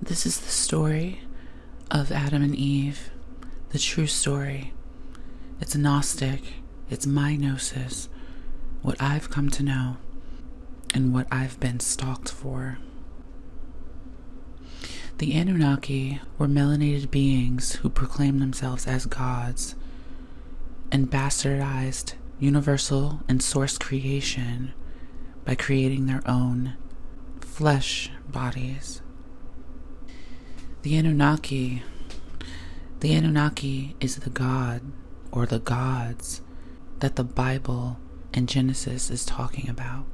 This is the story of Adam and Eve, the true story. It's Gnostic, it's my gnosis, what I've come to know, and what I've been stalked for. The Anunnaki were melanated beings who proclaimed themselves as gods and bastardized universal and source creation by creating their own flesh bodies. The Anunnaki is the god or the gods that the Bible and Genesis is talking about.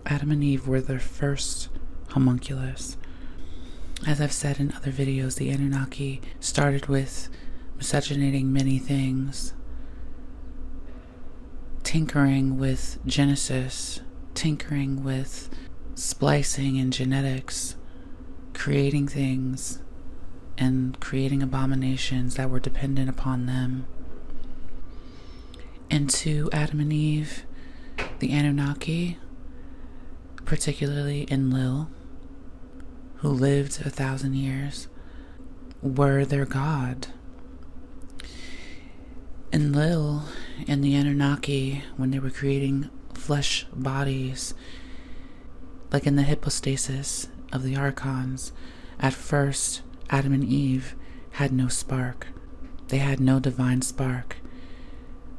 Adam and Eve were their first homunculus. As I've said in other videos, the Anunnaki started with miscegenating many things, tinkering with Genesis, tinkering with splicing and genetics, creating things and creating abominations that were dependent upon them. And to Adam and Eve, the Anunnaki, particularly Enlil, who lived 1,000 years, were their god. Enlil and the Anunnaki, when they were creating flesh bodies, like in the hypostasis of the archons, at first Adam and Eve had no spark. They had no divine spark.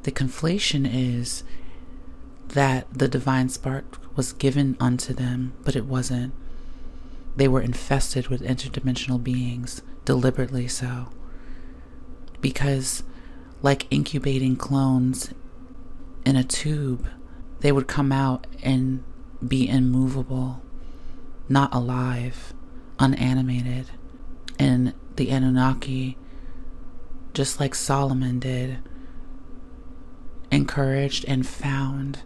The conflation is that the divine spark was given unto them, but it wasn't. They were infested with interdimensional beings, deliberately so. Because, like incubating clones in a tube, they would come out and be immovable, not alive, unanimated. And the Anunnaki, just like Solomon did, encouraged and found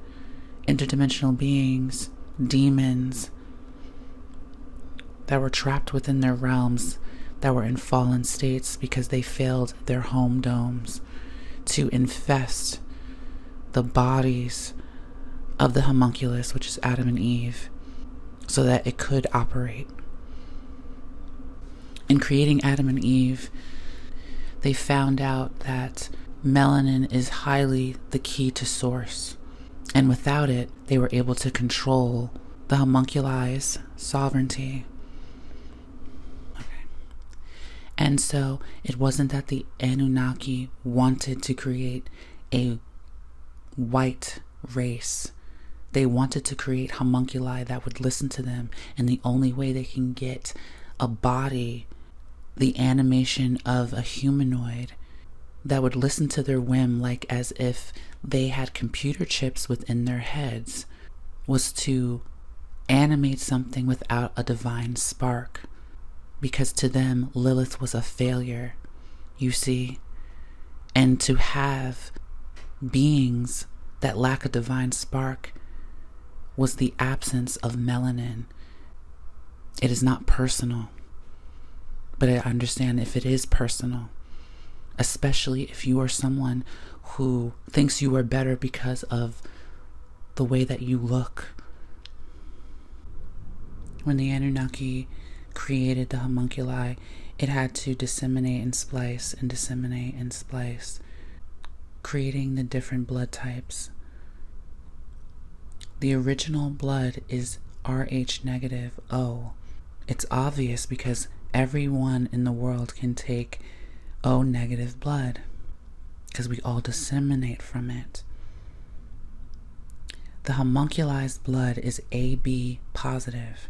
interdimensional beings, demons, that were trapped within their realms, that were in fallen states because they failed their home domes, to infest the bodies of the homunculus, which is Adam and Eve, so that it could operate. In creating Adam and Eve, they found out that melanin is highly the key to source, and without it, they were able to control the homunculi's sovereignty. And so it wasn't that the Anunnaki wanted to create a white race. They wanted to create homunculi that would listen to them. And the only way they can get a body, the animation of a humanoid, that would listen to their whim, like as if they had computer chips within their heads, was to animate something without a divine spark. Because to them, Lilith was a failure, you see. And to have beings that lack a divine spark was the absence of melanin. It is not personal. But I understand if it is personal, especially if you are someone who thinks you are better because of the way that you look. When the Anunnaki created the homunculi, it had to disseminate and splice and disseminate and splice, creating the different blood types. The original blood is Rh negative O. It's obvious because everyone in the world can take O negative blood because we all disseminate from it. The homunculized blood is AB positive.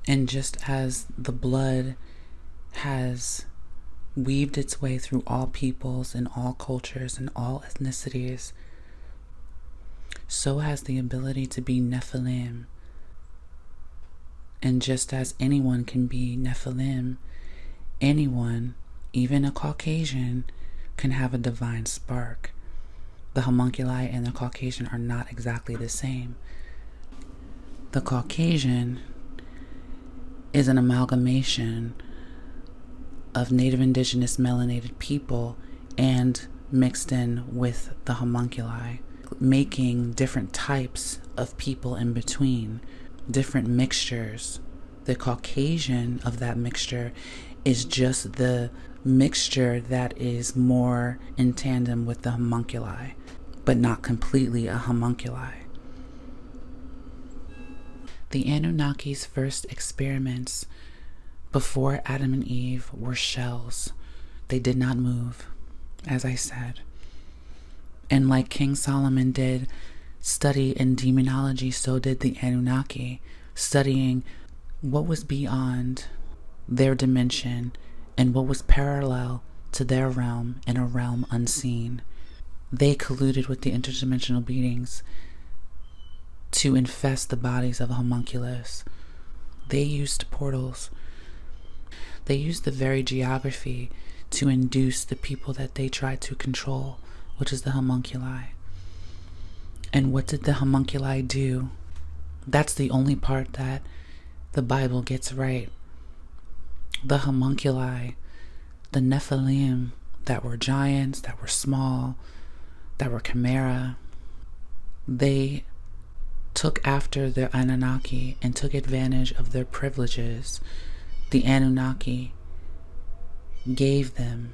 And just as the blood has weaved its way through all peoples and all cultures and all ethnicities, so has the ability to be Nephilim. And just as anyone can be Nephilim, anyone, even a Caucasian, can have a divine spark. The homunculi and the Caucasian are not exactly the same. The Caucasian is an amalgamation of native indigenous melanated people and mixed in with the homunculi, making different types of people in between, different mixtures The Caucasian of that mixture is just the mixture that is more in tandem with the homunculi, but not completely a homunculi. The Anunnaki's first experiments before Adam and Eve were shells. They did not move, as I said. And like King Solomon did study in demonology, so did the Anunnaki, studying what was beyond their dimension and what was parallel to their realm in a realm unseen. They colluded with the interdimensional beings to infest the bodies of homunculus. They used portals. They used the very geography to induce the people that they tried to control, which is the homunculi. And what did the homunculi do? That's the only part that the Bible gets right. The homunculi, the Nephilim that were giants, that were small, that were chimera, they took after the Anunnaki and took advantage of their privileges the Anunnaki gave them,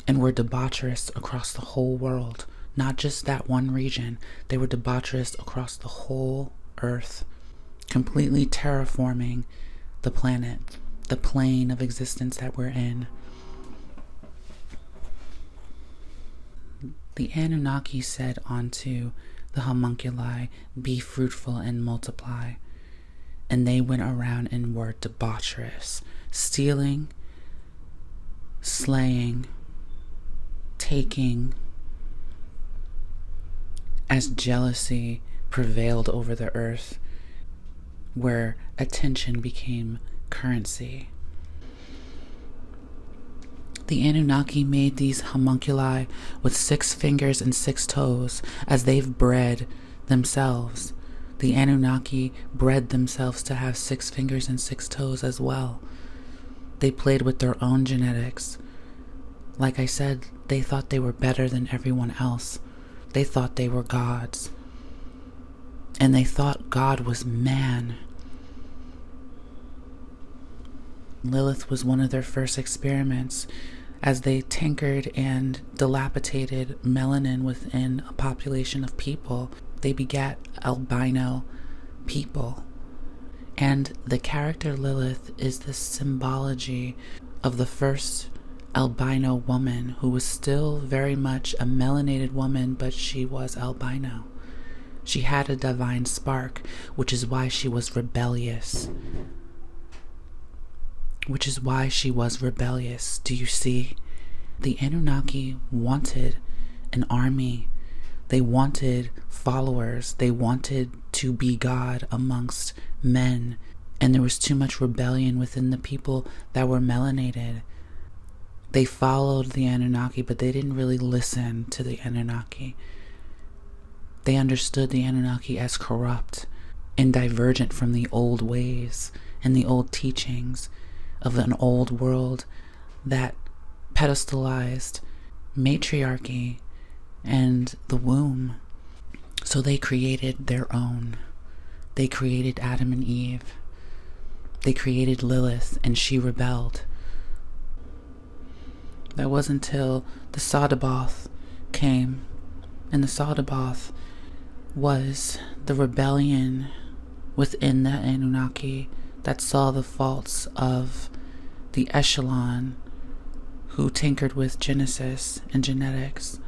and were debaucherous across the whole world, not just that one region. They were debaucherous across the whole earth, completely terraforming the planet, the plane of existence that we're in. The Anunnaki said unto the homunculi, "Be fruitful and multiply." And they went around and were debaucherous, stealing, slaying, taking, as jealousy prevailed over the earth, where attention became currency. The Anunnaki made these homunculi with 6 fingers and 6 toes, as they've bred themselves. The Anunnaki bred themselves to have 6 fingers and 6 toes as well. They played with their own genetics. Like I said, they thought they were better than everyone else. They thought they were gods. And they thought God was man. Lilith was one of their first experiments, as they tinkered and dilapidated melanin within a population of people. They begat albino people. And the character Lilith is the symbology of the first albino woman, who was still very much a melanated woman, but she was albino. She had a divine spark, which is why she was rebellious. Which is why she was rebellious. Do you see? The Anunnaki wanted an army. They wanted followers. They wanted to be God amongst men. And there was too much rebellion within the people that were melanated. They followed the Anunnaki, but they didn't really listen to the Anunnaki. They understood the Anunnaki as corrupt and divergent from the old ways and the old teachings of an old world that pedestalized matriarchy and the womb. So they created their own. They created Adam and Eve. They created Lilith, and she rebelled. That wasn't until the Sodaboth came, and the Sodaboth was the rebellion within the Anunnaki that saw the faults of the echelon who tinkered with Genesis and genetics.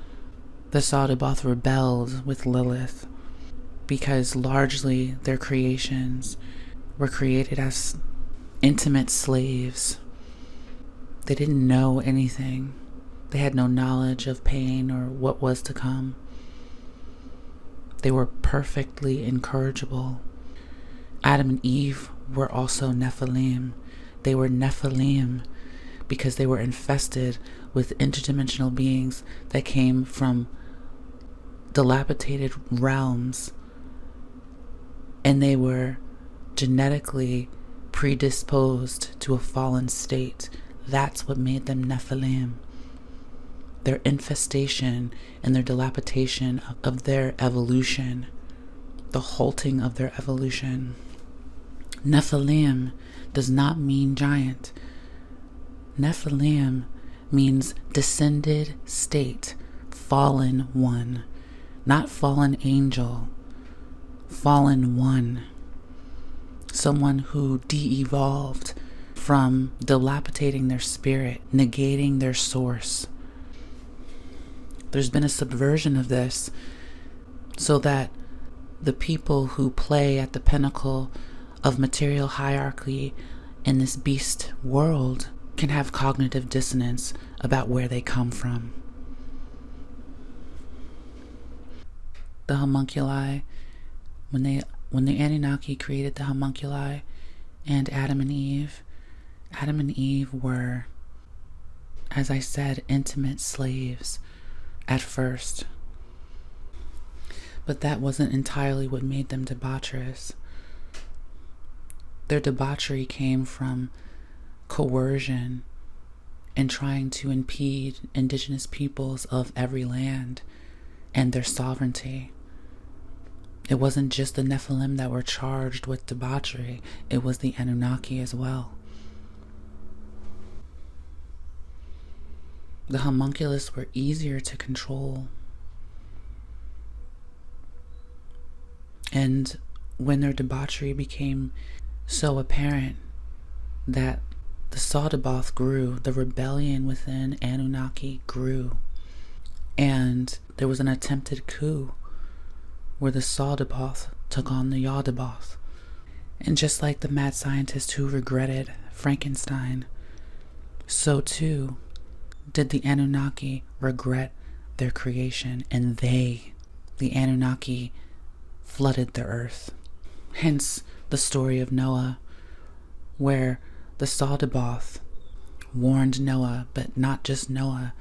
The Sodaboth rebelled with Lilith because largely their creations were created as intimate slaves. They didn't know anything. They had no knowledge of pain or what was to come. They were perfectly incorrigible. Adam and Eve were also Nephilim. They were Nephilim because they were infested with interdimensional beings that came from dilapidated realms, and they were genetically predisposed to a fallen state. That's what made them Nephilim. Their infestation and their dilapidation of their evolution, the halting of their evolution, Nephilim does not mean giant. Nephilim means descended state, fallen one, not fallen angel, fallen one. Someone who de-evolved from dilapidating their spirit, negating their source. There's been a subversion of this so that the people who play at the pinnacle of material hierarchy in this beast world can have cognitive dissonance about where they come from. The homunculi, when the Anunnaki created the homunculi and Adam and Eve were, as I said, intimate slaves at first. But that wasn't entirely what made them debaucherous. Their debauchery came from coercion and trying to impede indigenous peoples of every land and their sovereignty. It wasn't just the Nephilim that were charged with debauchery, it was the Anunnaki as well. The homunculus were easier to control. And when their debauchery became so apparent that the Sawdaboth grew, the rebellion within Anunnaki grew, and there was an attempted coup where the Sawdaboth took on the Yaldabaoth. And just like the mad scientist who regretted Frankenstein, so too did the Anunnaki regret their creation, and they, the Anunnaki, flooded the earth. Hence the story of Noah, where the Sawdaboth warned Noah, but not just Noah,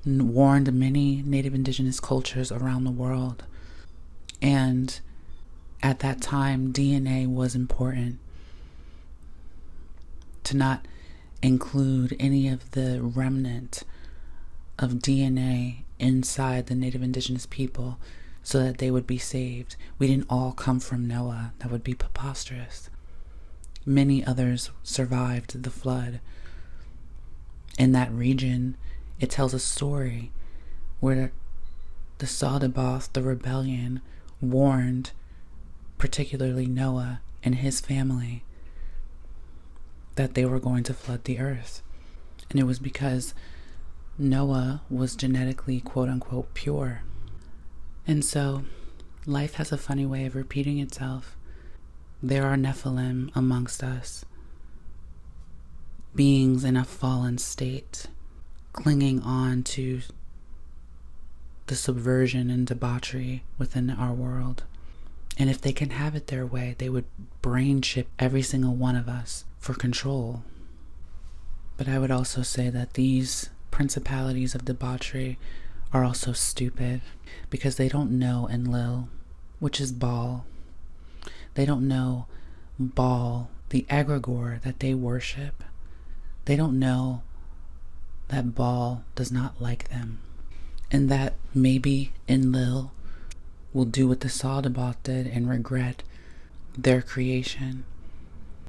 warned many native indigenous cultures around the world. And at that time, DNA was important. To not include any of the remnant of DNA inside the native indigenous people so that they would be saved. We didn't all come from Noah. That would be preposterous. Many others survived the flood. In that region, it tells a story where the Sawdaboth, the rebellion, warned particularly Noah and his family that they were going to flood the earth. And it was because Noah was genetically quote-unquote pure. And so life has a funny way of repeating itself. There are Nephilim amongst us, beings in a fallen state, clinging on to the subversion and debauchery within our world. And if they can have it their way, they would brain chip every single one of us for control. But I would also say that these principalities of debauchery are also stupid because they don't know Enlil, which is Baal. They don't know Baal, the egregore that they worship. They don't know that Baal does not like them, and that maybe Enlil will do what the Sawdaboth did and regret their creation